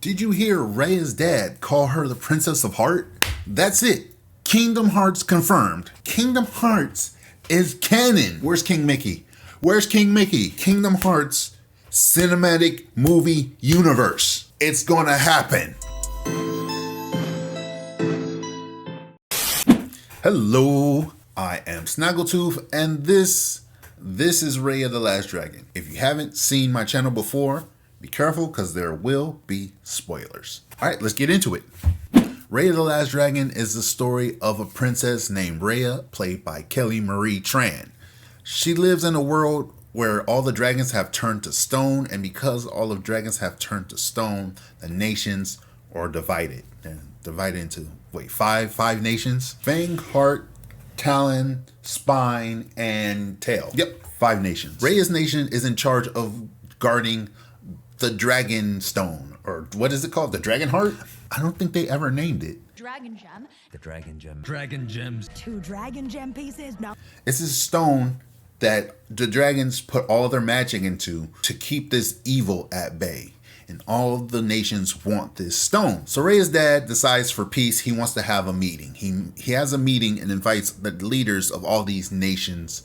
Did you hear Raya's dad call her the Princess of Heart? That's it. Kingdom Hearts confirmed. Kingdom Hearts is canon. Where's King Mickey? Where's King Mickey? Kingdom Hearts cinematic movie universe. It's gonna happen. Hello, I am Snaggletooth, and this is Raya the Last Dragon. If you haven't seen my channel before, be careful because there will be spoilers. All right, let's get into it. Raya the Last Dragon is the story of a princess named Raya, played by Kelly Marie Tran. She lives in a world where all the dragons have turned to stone, and because all of dragons have turned to stone, the nations are divided. And divided into, five nations? Fang, Heart, Talon, Spine, and Tail. Yep, 5 nations. Raya's nation is in charge of guarding the Dragon Stone, or what is it called? The Dragon Heart? I don't think they ever named it. Dragon Gem. The Dragon Gem. Dragon Gems. 2 Dragon Gem pieces? No. It's a stone that the dragons put all their magic into to keep this evil at bay. And all the nations want this stone. So Raya's dad decides for peace, he wants to have a meeting. He has a meeting and invites the leaders of all these nations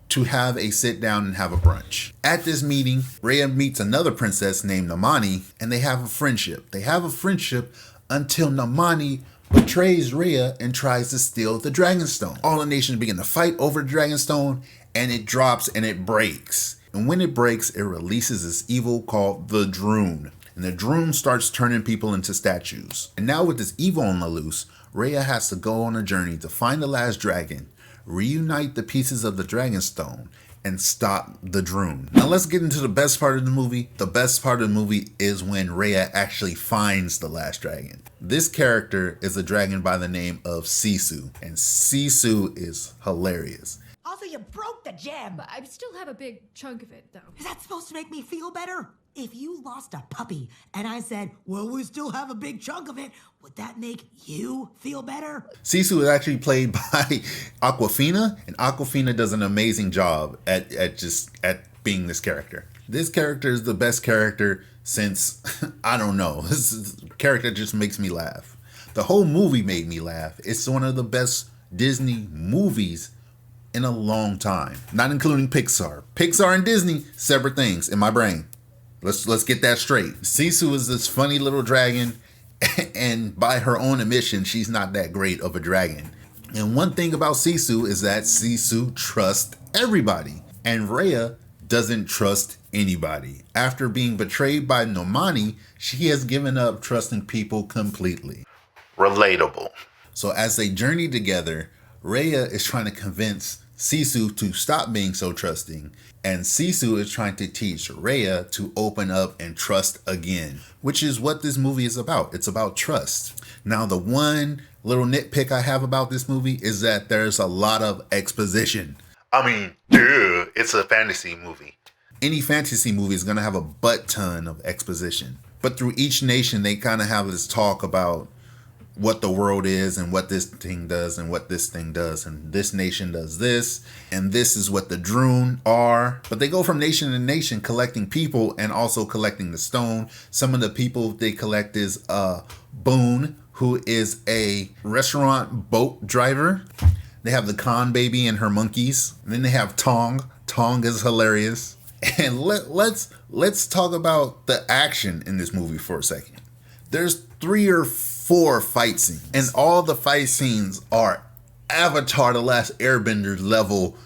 to have a sit down and have a brunch. At this meeting, Raya meets another princess named Namani, and they have a friendship. They have a friendship until Namani betrays Raya and tries to steal the Dragonstone. All the nations begin to fight over the Dragonstone, and it drops and it breaks. And when it breaks, it releases this evil called the Druun. And the Druun starts turning people into statues. And now with this evil on the loose, Raya has to go on a journey to find the last dragon, reunite the pieces of the Dragonstone, and stop the Druun. Now let's get into the best part of the movie. The best part of the movie is when Raya actually finds the last dragon. This character is a dragon by the name of Sisu, and Sisu is hilarious. Also, you broke the gem. But I still have a big chunk of it, though. Is that supposed to make me feel better? If you lost a puppy and I said, well, we still have a big chunk of it, would that make you feel better? Sisu is actually played by Awkwafina, and Awkwafina does an amazing job at being this character. This character is the best character since, I don't know, this character just makes me laugh. The whole movie made me laugh. It's one of the best Disney movies in a long time, not including Pixar. Pixar and Disney, separate things in my brain. Let's get that straight. Sisu is this funny little dragon, and by her own admission, she's not that great of a dragon. And one thing about Sisu is that Sisu trusts everybody, and Raya doesn't trust anybody. After being betrayed by Namani, she has given up trusting people completely. Relatable. So as they journey together, Raya is trying to convince Sisu to stop being so trusting, and Sisu is trying to teach Raya to open up and trust again, which is what this movie is about. It's about trust. Now, the one little nitpick I have about this movie is that there's a lot of exposition. I mean, duh, it's a fantasy movie. Any fantasy movie is going to have a butt ton of exposition. But through each nation, they kind of have this talk about what the world is and what this thing does and what this thing does, and this nation does this, and this is what the Druun are. But they go from nation to nation collecting people and also collecting the stone. Some of the people they collect is Boone, who is a restaurant boat driver. They have the Khan baby and her monkeys. And then they have Tong. Tong is hilarious. And let's talk about the action in this movie for a second. There's 3 or 4 fight scenes, and all the fight scenes are Avatar: The Last Airbender level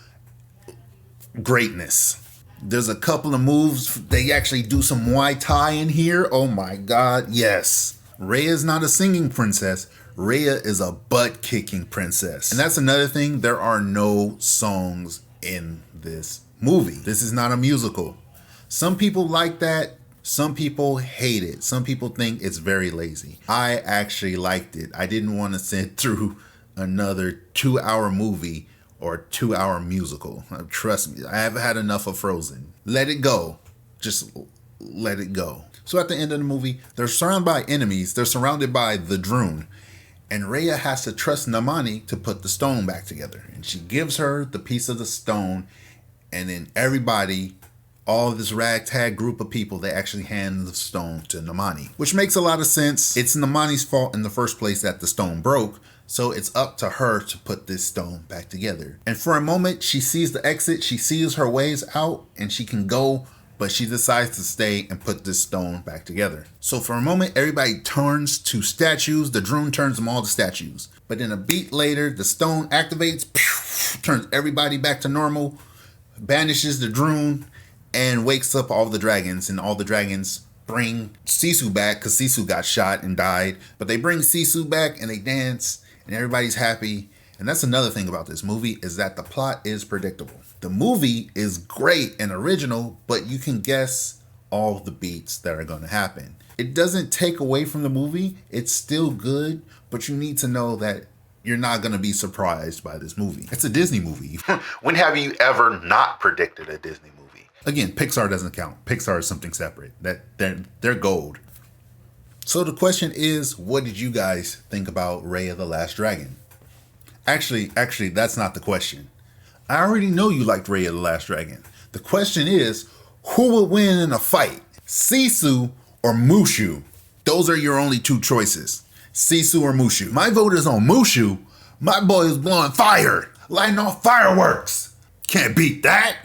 greatness. There's a couple of moves, they actually do some Muay Thai in here. Oh my god, yes. Raya is not a singing princess. Raya is a butt-kicking princess. And that's another thing, there are no songs in this movie. This is not a musical. Some people like that. Some people hate it. Some people think it's very lazy. I actually liked it. I didn't want to sit through another 2-hour movie or 2-hour musical. Trust me, I have had enough of Frozen. Let it go. Just let it go. So at the end of the movie, they're surrounded by enemies. They're surrounded by the Druun. And Raya has to trust Namani to put the stone back together. And she gives her the piece of the stone. And then everybody all this ragtag group of people, they actually hand the stone to Namani, which makes a lot of sense. It's Namani's fault in the first place that the stone broke, so it's up to her to put this stone back together. And for a moment, she sees the exit, she sees her ways out, and she can go, but she decides to stay and put this stone back together. So for a moment, everybody turns to statues. The Druun turns them all to statues. But then a beat later, the stone activates, turns everybody back to normal, banishes the Druun, and wakes up all the dragons. And all the dragons bring Sisu back because Sisu got shot and died. But they bring Sisu back and they dance and everybody's happy. And that's another thing about this movie, is that the plot is predictable. The movie is great and original, but you can guess all the beats that are going to happen. It doesn't take away from the movie. It's still good, but you need to know that you're not going to be surprised by this movie. It's a Disney movie. When have you ever not predicted a Disney movie? Again, Pixar doesn't count. Pixar is something separate. They're gold. So the question is, what did you guys think about Raya the Last Dragon? Actually, that's not the question. I already know you liked Raya the Last Dragon. The question is, who would win in a fight? Sisu or Mushu? Those are your only two choices. Sisu or Mushu. My vote is on Mushu. My boy is blowing fire, lighting off fireworks. Can't beat that.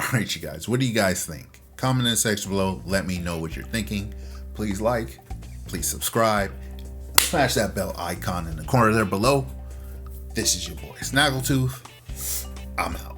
All right, you guys, what do you guys think? Comment in the section below. Let me know what you're thinking. Please like, please subscribe, smash that bell icon in the corner there below. This is your boy Snaggletooth. I'm out.